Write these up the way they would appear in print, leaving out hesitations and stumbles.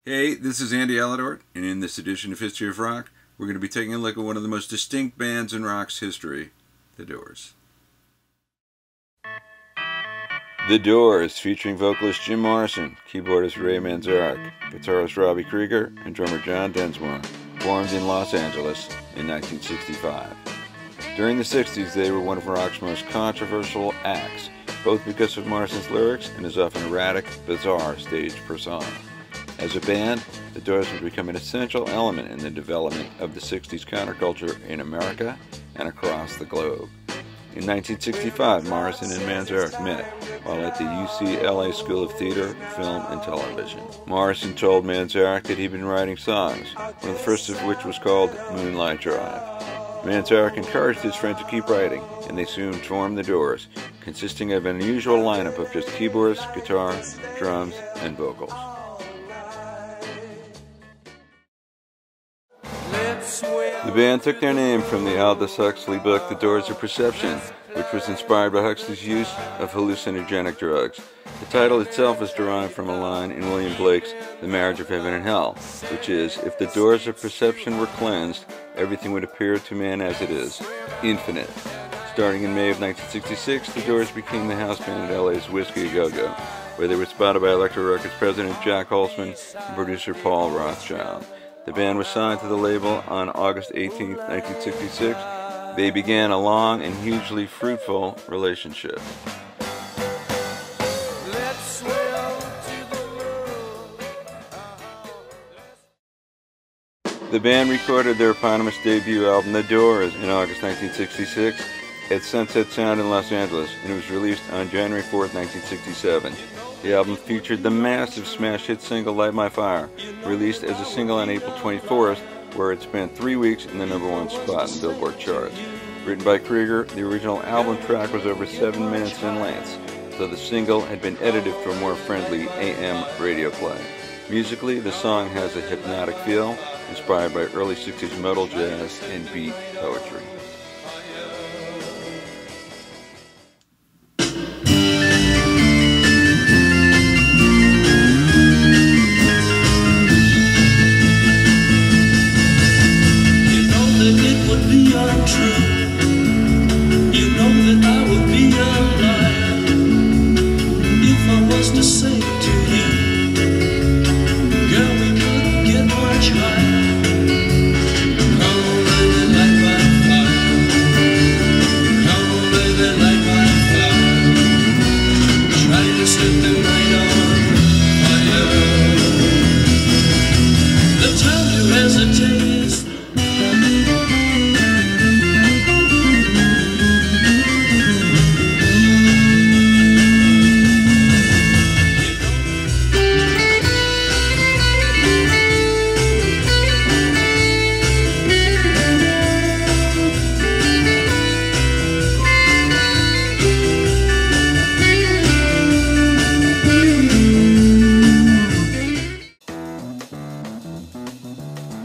Hey, this is Andy Aledort, and in this edition of History of Rock, we're going to be taking a look at one of the most distinct bands in rock's history, The Doors. The Doors, featuring vocalist Jim Morrison, keyboardist Ray Manzarek, guitarist Robbie Krieger, and drummer John Densmore, formed in Los Angeles in 1965. During the 60s, they were one of rock's most controversial acts, both because of Morrison's lyrics and his often erratic, bizarre stage persona. As a band, the Doors would become an essential element in the development of the 60s counterculture in America and across the globe. In 1965, Morrison and Manzarek met while at the UCLA School of Theater, Film, and Television. Morrison told Manzarek that he'd been writing songs, one of the first of which was called Moonlight Drive. Manzarek encouraged his friend to keep writing, and they soon formed the Doors, consisting of an unusual lineup of just keyboards, guitar, drums, and vocals. The band took their name from the Aldous Huxley book The Doors of Perception, which was inspired by Huxley's use of hallucinogenic drugs. The title itself is derived from a line in William Blake's The Marriage of Heaven and Hell, which is, if the doors of perception were cleansed, everything would appear to man as it is, infinite. Starting in May of 1966, the Doors became the house band at LA's Whiskey A Go-Go, where they were spotted by Elektra Records president Jack Holzman and producer Paul Rothchild. The band was signed to the label on August 18, 1966. They began a long and hugely fruitful relationship. The band recorded their eponymous debut album, The Doors, in August 1966 at Sunset Sound in Los Angeles, and it was released on January 4, 1967. The album featured the massive smash hit single Light My Fire, released as a single on April 24th, where it spent 3 weeks in the #1 spot in Billboard charts. Written by Krieger, the original album track was over 7 minutes in length, so the single had been edited for more friendly AM radio play. Musically, the song has a hypnotic feel, inspired by early 60s metal, jazz, and beat poetry.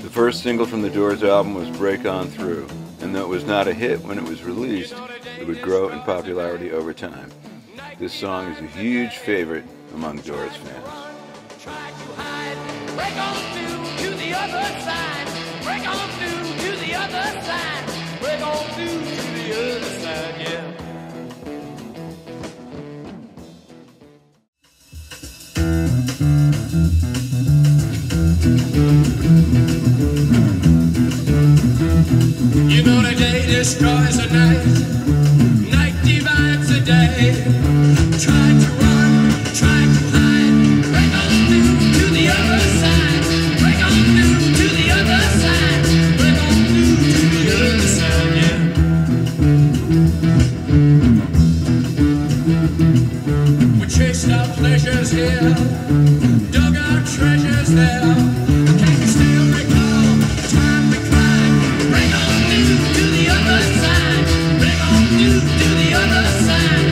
The first single from the Doors album was Break On Through, and though it was not a hit when it was released, it would grow in popularity over time. This song is a huge favorite among Doors fans. Try to hide, break on through to the other side, break on through to the other side, break on through to the other side, yeah. You know the day destroys the night, night divides the day. Try to run, try to hide, break on through to the other side, break on through to the other side, break on through to the other side, yeah. We chased our pleasures here, dug our treasures there. Can you still recall the time we cried? Break on through to the other side, break on through to the other side.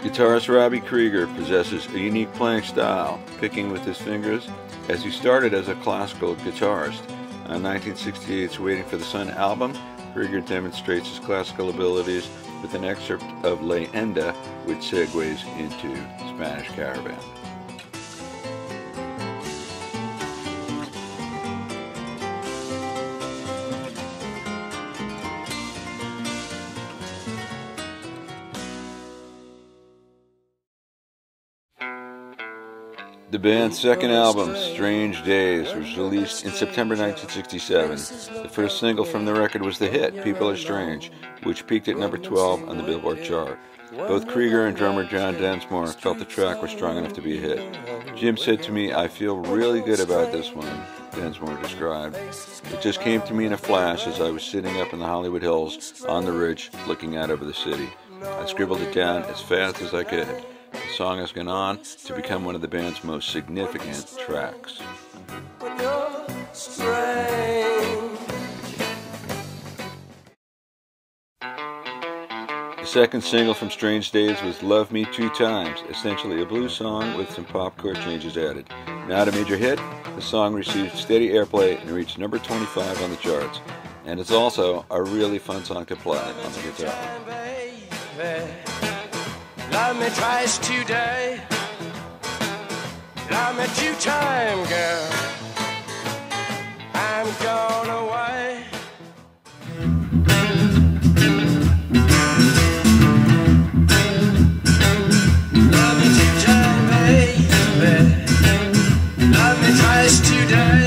Guitarist Robbie Krieger possesses a unique playing style, picking with his fingers, as he started as a classical guitarist. On 1968's Waiting for the Sun album, Krieger demonstrates his classical abilities with an excerpt of Leyenda, which segues into Spanish Caravan. The band's second album, Strange Days, was released in September 1967. The first single from the record was the hit, People Are Strange, which peaked at number 12 on the Billboard chart. Both Krieger and drummer John Densmore felt the track was strong enough to be a hit. Jim said to me, "I feel really good about this one," Densmore described. "It just came to me in a flash as I was sitting up in the Hollywood Hills on the ridge looking out over the city. I scribbled it down as fast as I could. The song has gone on to become one of the band's most significant tracks." The second single from Strange Days was Love Me Two Times, essentially a blues song with some pop chord changes added. Not a major hit, the song received steady airplay and reached number 25 on the charts. And it's also a really fun song to play on the guitar. Love me twice today. Love me two-time, girl. I'm gone away. Love me two-time, baby. Love me twice today.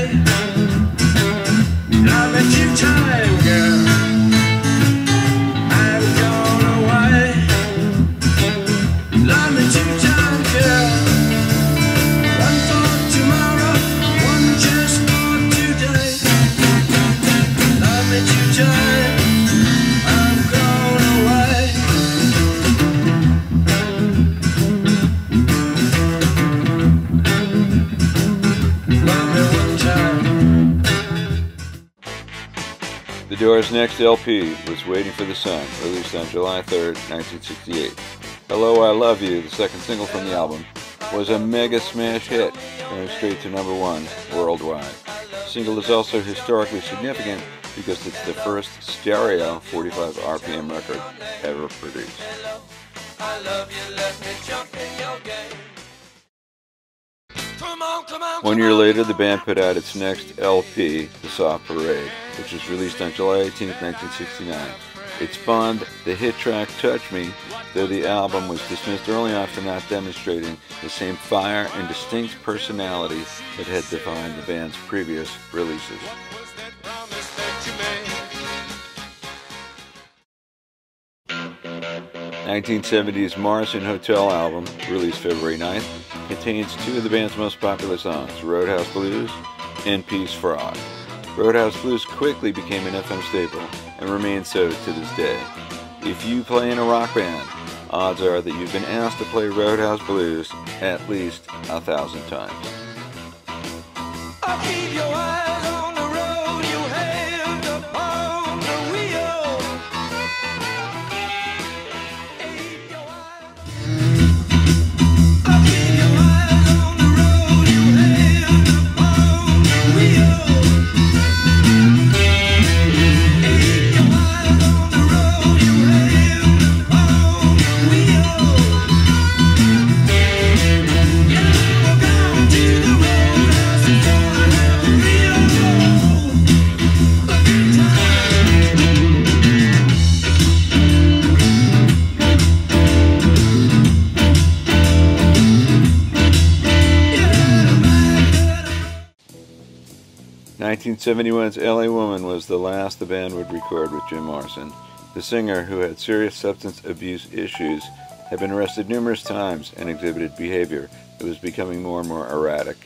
Love me two-time, girl. I'm gone away. Love me two-time, girl. One for tomorrow, one just for today. Love me two-time, I'm gone away. Love me one time. The Doors' next LP was Waiting for the Sun, released on July 3rd, 1968. Hello, I Love You, the second single from the album, was a mega smash hit, going straight to number 1 worldwide. The single is also historically significant because it's the first stereo 45 RPM record ever produced. I love you, let me jump in your game. Come on, come on. 1 year later, the band put out its next LP, The Soft Parade, which was released on July 18, 1969. It spawned the hit track Touch Me, though the album was dismissed early on for not demonstrating the same fire and distinct personality that had defined the band's previous releases. 1970's Morrison Hotel album, released February 9th, contains two of the band's most popular songs, Roadhouse Blues and Peace Frog. Roadhouse Blues quickly became an FM staple and remains so to this day. If you play in a rock band, odds are that you've been asked to play Roadhouse Blues at least 1,000 times. I'll keep your eyes on the road, your hand upon the wheel. Keep your eyes on the road, your hand upon the wheel. Keep your eyes on the road, your hand upon the wheel. Yeah, we're going to the roadhouse and gonna have a real good time. 1971's LA Woman was the last the band would record with Jim Morrison. The singer, who had serious substance abuse issues, had been arrested numerous times and exhibited behavior that was becoming more and more erratic.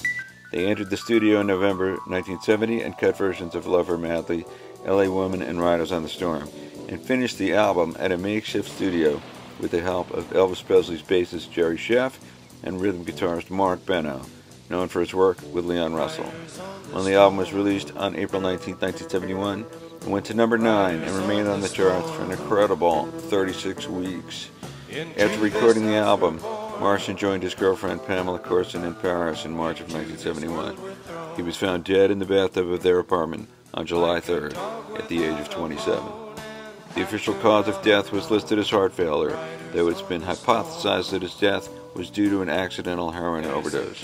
They entered the studio in November 1970 and cut versions of Love Her Madly, LA Woman, and Riders on the Storm, and finished the album at a makeshift studio with the help of Elvis Presley's bassist Jerry Sheff and rhythm guitarist Mark Benno, known for his work with Leon Russell. When the album was released on April 19, 1971, it went to number 9 and remained on the charts for an incredible 36 weeks. After recording the album, Morrison joined his girlfriend Pamela Corson in Paris in March of 1971. He was found dead in the bathtub of their apartment on July 3rd at the age of 27. The official cause of death was listed as heart failure, though it's been hypothesized that his death was due to an accidental heroin overdose.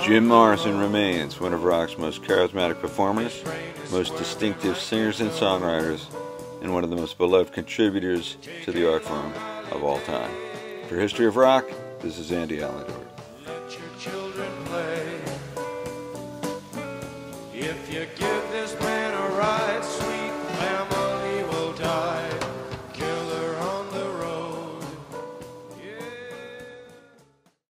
Jim Morrison remains one of rock's most charismatic performers, most distinctive singers and songwriters, and one of the most beloved contributors to the art form of all time. For History of Rock, this is Andy Aledort. Let your children play. If you give this man a ride,